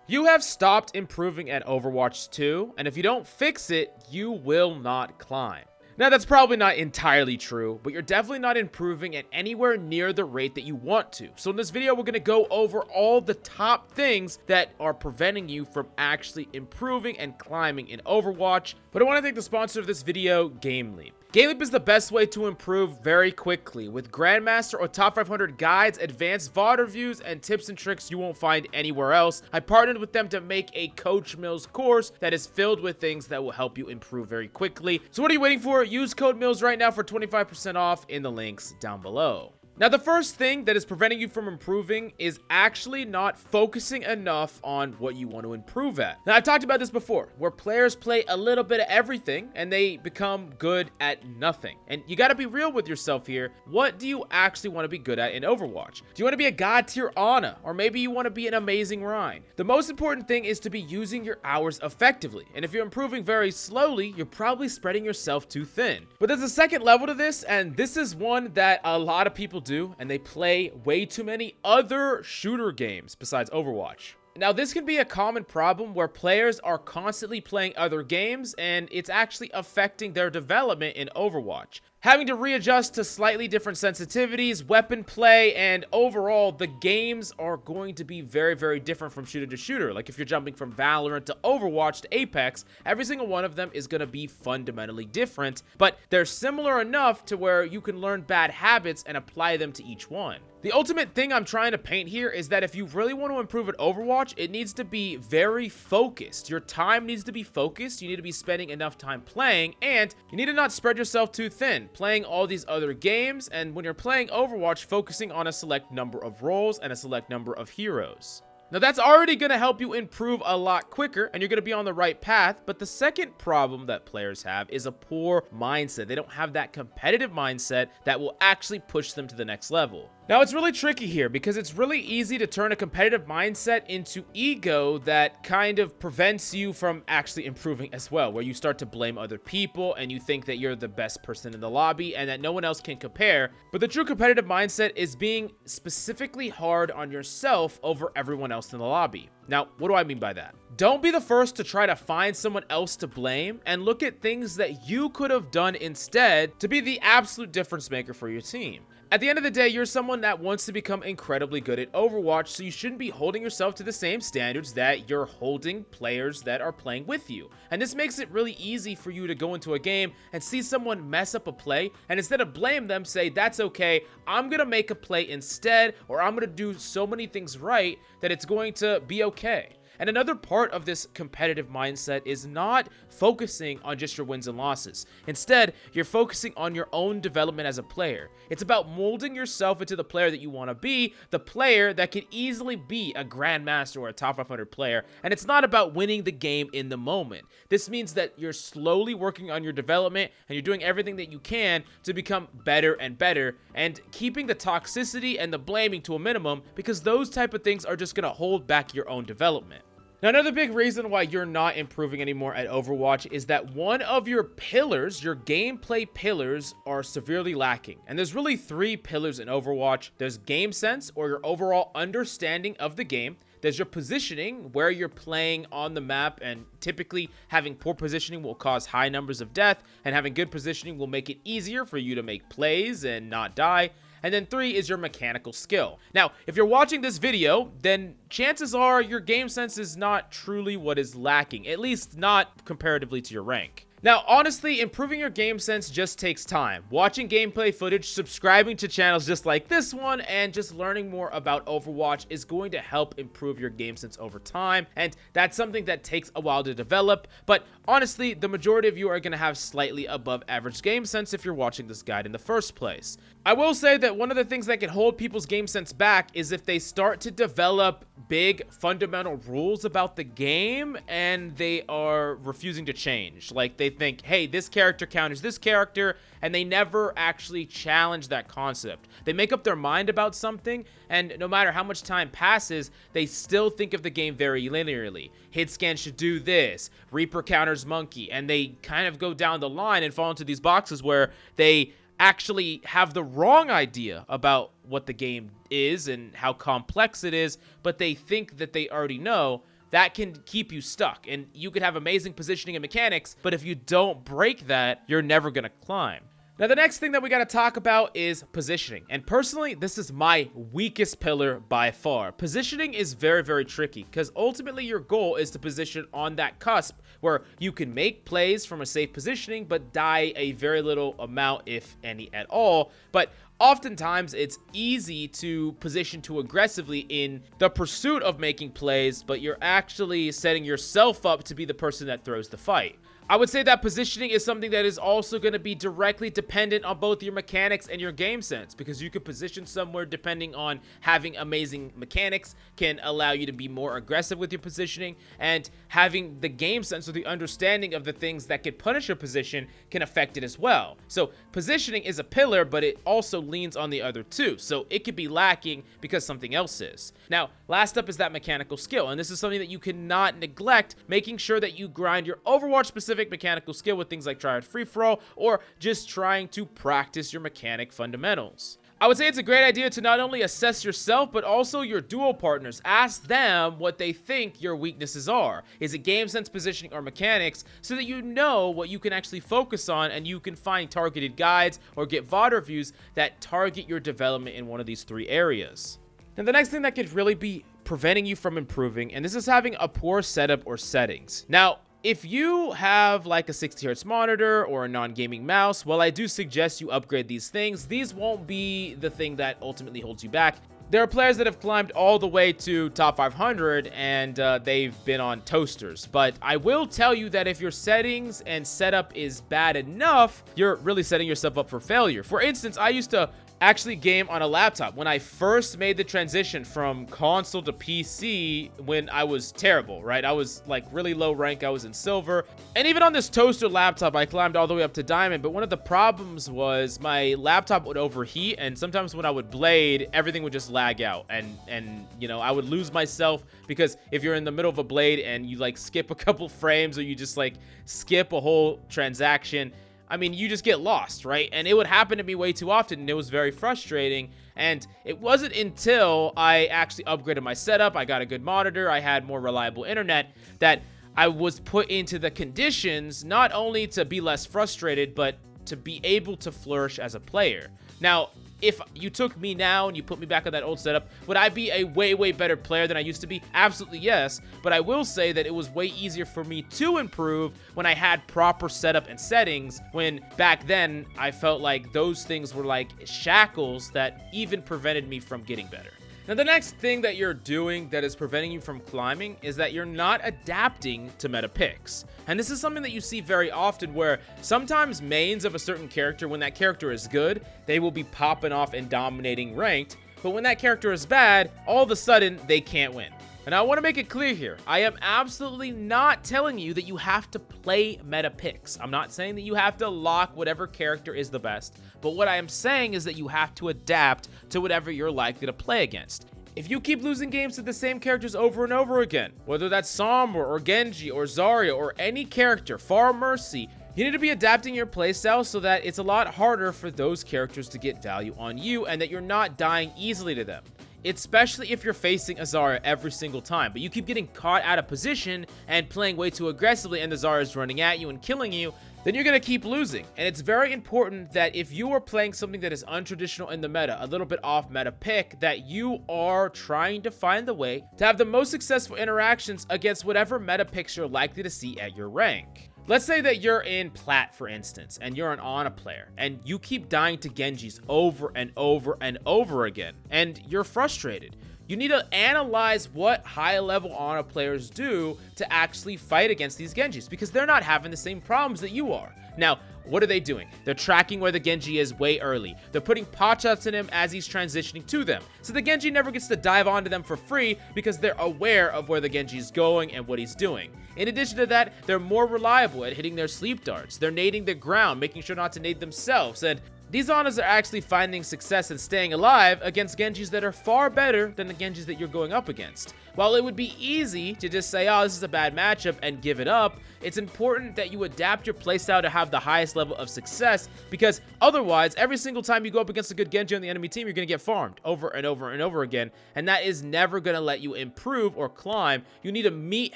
You have stopped improving at Overwatch 2, and if you don't fix it, you will not climb. Now, that's probably not entirely true, but you're definitely not improving at anywhere near the rate that you want to. So in this video, we're going to go over all the top things that are preventing you from actually improving and climbing in Overwatch. But I want to thank the sponsor of this video, GameLeap. GameLeap is the best way to improve very quickly, with Grandmaster or Top 500 guides, advanced VOD reviews, and tips and tricks you won't find anywhere else. I partnered with them to make a Coach Mills course that is filled with things that will help you improve very quickly. So what are you waiting for? Use code Mills right now for 25% off in the links down below. Now, the first thing that is preventing you from improving is actually not focusing enough on what you want to improve at. Now, I've talked about this before, where players play a little bit of everything and they become good at nothing. And you got to be real with yourself here. What do you actually want to be good at in Overwatch? Do you want to be a god tier Ana? Or maybe you want to be an amazing Rein? The most important thing is to be using your hours effectively. And if you're improving very slowly, you're probably spreading yourself too thin. But there's a second level to this, and this is one that a lot of people do, and they play way too many other shooter games besides Overwatch. Now, this can be a common problem where players are constantly playing other games and it's actually affecting their development in Overwatch. Having to readjust to slightly different sensitivities, weapon play, and overall, the games are going to be very, very different from shooter to shooter. Like if you're jumping from Valorant to Overwatch to Apex, every single one of them is going to be fundamentally different, but they're similar enough to where you can learn bad habits and apply them to each one. The ultimate thing I'm trying to paint here is that if you really want to improve at Overwatch, it needs to be very focused. Your time needs to be focused, you need to be spending enough time playing, and you need to not spread yourself too thin, playing all these other games, and when you're playing Overwatch, focusing on a select number of roles and a select number of heroes. Now, that's already going to help you improve a lot quicker, and you're going to be on the right path, but the second problem that players have is a poor mindset. They don't have that competitive mindset that will actually push them to the next level. Now, it's really tricky here because it's really easy to turn a competitive mindset into ego that kind of prevents you from actually improving as well, where you start to blame other people and you think that you're the best person in the lobby and that no one else can compare. But the true competitive mindset is being specifically hard on yourself over everyone else in the lobby. Now, what do I mean by that? Don't be the first to try to find someone else to blame and look at things that you could have done instead to be the absolute difference maker for your team. At the end of the day, you're someone that wants to become incredibly good at Overwatch, so you shouldn't be holding yourself to the same standards that you're holding players that are playing with you. And this makes it really easy for you to go into a game and see someone mess up a play, and instead of blame them, say, that's okay, I'm gonna make a play instead, or I'm gonna do so many things right that it's going to be okay. And another part of this competitive mindset is not focusing on just your wins and losses. Instead, you're focusing on your own development as a player. It's about molding yourself into the player that you want to be, the player that can easily be a Grandmaster or a top 500 player. And it's not about winning the game in the moment. This means that you're slowly working on your development and you're doing everything that you can to become better and better, and keeping the toxicity and the blaming to a minimum, because those type of things are just going to hold back your own development. Now, another big reason why you're not improving anymore at Overwatch is that one of your pillars, your gameplay pillars, are severely lacking. And there's really three pillars in Overwatch. There's game sense, or your overall understanding of the game. There's your positioning, where you're playing on the map, and typically having poor positioning will cause high numbers of death, and having good positioning will make it easier for you to make plays and not die. And then 3 is your mechanical skill. Now, if you're watching this video, then chances are your game sense is not truly what is lacking, at least not comparatively to your rank. Now, honestly, improving your game sense just takes time. Watching gameplay footage, subscribing to channels just like this one, and just learning more about Overwatch is going to help improve your game sense over time, and that's something that takes a while to develop, but honestly, the majority of you are going to have slightly above average game sense if you're watching this guide in the first place. I will say that one of the things that can hold people's game sense back is if they start to develop big fundamental rules about the game and they are refusing to change. Like they think, hey, this character counters this character, and they never actually challenge that concept. They make up their mind about something, and no matter how much time passes, they still think of the game very linearly. Hit scan should do this, Reaper counters Monkey, and they kind of go down the line and fall into these boxes where they actually have the wrong idea about what the game is and how complex it is, but they think that they already know, that can keep you stuck. And you could have amazing positioning and mechanics, but if you don't break that, you're never going to climb. Now, the next thing that we got to talk about is positioning. And personally, this is my weakest pillar by far. Positioning is very, very tricky because ultimately your goal is to position on that cusp where you can make plays from a safe positioning, but die a very little amount, if any at all. But oftentimes, it's easy to position too aggressively in the pursuit of making plays, but you're actually setting yourself up to be the person that throws the fight. I would say that positioning is something that is also going to be directly dependent on both your mechanics and your game sense, because you could position somewhere depending on having amazing mechanics can allow you to be more aggressive with your positioning, and having the game sense or the understanding of the things that could punish your position can affect it as well. So positioning is a pillar, but it also leans on the other two, so it could be lacking because something else is. Now, last up is that mechanical skill, and this is something that you cannot neglect, making sure that you grind your Overwatch specific mechanical skill with things like Triad Free-For-All, or just trying to practice your mechanic fundamentals. I would say it's a great idea to not only assess yourself, but also your duo partners. Ask them what they think your weaknesses are. Is it game sense, positioning, or mechanics, so that you know what you can actually focus on, and you can find targeted guides or get VOD reviews that target your development in one of these three areas. Now, the next thing that could really be preventing you from improving, and this is having a poor setup or settings. Now, if you have like a 60Hz monitor or a non-gaming mouse, well, I do suggest you upgrade these things. These won't be the thing that ultimately holds you back. There are players that have climbed all the way to top 500 and they've been on toasters. But I will tell you that if your settings and setup is bad enough, you're really setting yourself up for failure. For instance, I used to actually game on a laptop when I first made the transition from console to PC when I was terrible, right? I was like really low rank. I was in silver. And even on this toaster laptop, I climbed all the way up to diamond. But one of the problems was my laptop would overheat. And sometimes when I would blade, everything would just lag out. And you know, I would lose myself because if you're in the middle of a blade and you like skip a couple frames or you just like skip a whole transaction, I mean, you just get lost, right? And it would happen to me way too often, and it was very frustrating. And it wasn't until I actually upgraded my setup, I got a good monitor, I had more reliable internet, that I was put into the conditions not only to be less frustrated, but to be able to flourish as a player. Now, if you took me now and you put me back on that old setup, would I be a way better player than I used to be? Absolutely yes, but I will say that it was way easier for me to improve when I had proper setup and settings, when back then I felt like those things were like shackles that even prevented me from getting better. Now, the next thing that you're doing that is preventing you from climbing is that you're not adapting to meta picks. And this is something that you see very often, where sometimes mains of a certain character, when that character is good, they will be popping off and dominating ranked. But when that character is bad, all of a sudden they can't win. And I want to make it clear here, I am absolutely not telling you that you have to play meta picks. I'm not saying that you have to lock whatever character is the best, but what I am saying is that you have to adapt to whatever you're likely to play against. If you keep losing games to the same characters over and over again, whether that's Sombra or Genji or Zarya or any character, Far Mercy, you need to be adapting your playstyle so that it's a lot harder for those characters to get value on you and that you're not dying easily to them. Especially if you're facing a Zarya every single time, but you keep getting caught out of position and playing way too aggressively and the Zarya is running at you and killing you, then you're going to keep losing. And it's very important that if you are playing something that is untraditional in the meta, a little bit off meta pick, that you are trying to find the way to have the most successful interactions against whatever meta picks you're likely to see at your rank. Let's say that you're in Plat, for instance, and you're an Ana player, and you keep dying to Genjis over and over and over again, and you're frustrated. You need to analyze what high-level Ana players do to actually fight against these Genjis, because they're not having the same problems that you are. Now, what are they doing? They're tracking where the Genji is way early. They're putting pot shots in him as he's transitioning to them. So the Genji never gets to dive onto them for free because they're aware of where the Genji is going and what he's doing. In addition to that, they're more reliable at hitting their sleep darts. They're nading the ground, making sure not to nade themselves. And These Anas are actually finding success and staying alive against Genjis that are far better than the Genjis that you're going up against. While it would be easy to just say, oh, this is a bad matchup and give it up, it's important that you adapt your playstyle to have the highest level of success, because otherwise, every single time you go up against a good Genji on the enemy team, you're going to get farmed over and over and over again, and that is never going to let you improve or climb. You need to meet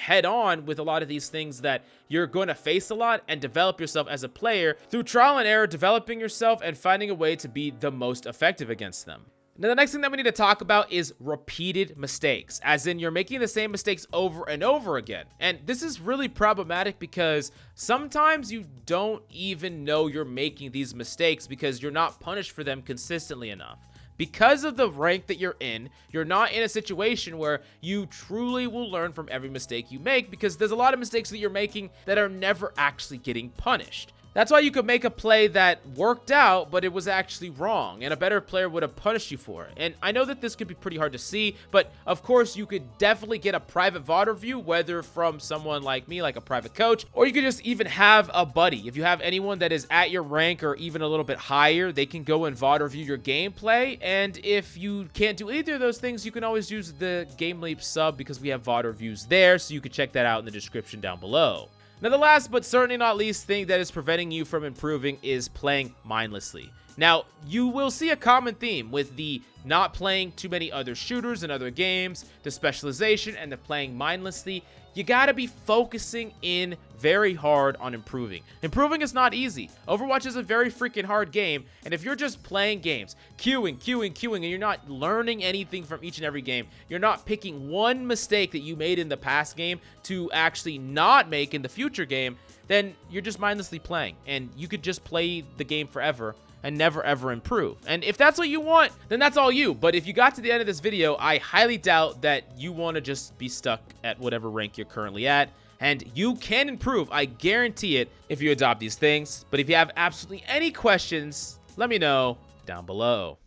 head on with a lot of these things that you're going to face a lot and develop yourself as a player through trial and error, developing yourself and finding a way to be the most effective against them. Now, the next thing that we need to talk about is repeated mistakes, as in you're making the same mistakes over and over again. And this is really problematic because sometimes you don't even know you're making these mistakes because you're not punished for them consistently enough. Because of the rank that you're in, you're not in a situation where you truly will learn from every mistake you make, because there's a lot of mistakes that you're making that are never actually getting punished. That's why you could make a play that worked out, but it was actually wrong, and a better player would have punished you for it. And I know that this could be pretty hard to see, but of course you could definitely get a private VOD review, whether from someone like me, like a private coach, or you could just even have a buddy. If you have anyone that is at your rank or even a little bit higher, they can go and VOD review your gameplay. And if you can't do either of those things, you can always use the Game Leap sub, because we have VOD reviews there, so you can check that out in the description down below. Now, the last but certainly not least thing that is preventing you from improving is playing mindlessly. Now, you will see a common theme with the not playing too many other shooters and other games, the specialization, and the playing mindlessly. You gotta be focusing in very hard on improving. Improving is not easy. Overwatch is a very freaking hard game, and if you're just playing games, queuing, and you're not learning anything from each and every game, you're not picking one mistake that you made in the past game to actually not make in the future game, then you're just mindlessly playing, and you could just play the game forever and never ever improve. And if that's what you want, then that's all you. But if you got to the end of this video, I highly doubt that you want to just be stuck at whatever rank you're currently at. And you can improve, I guarantee it, if you adopt these things. But if you have absolutely any questions, let me know down below.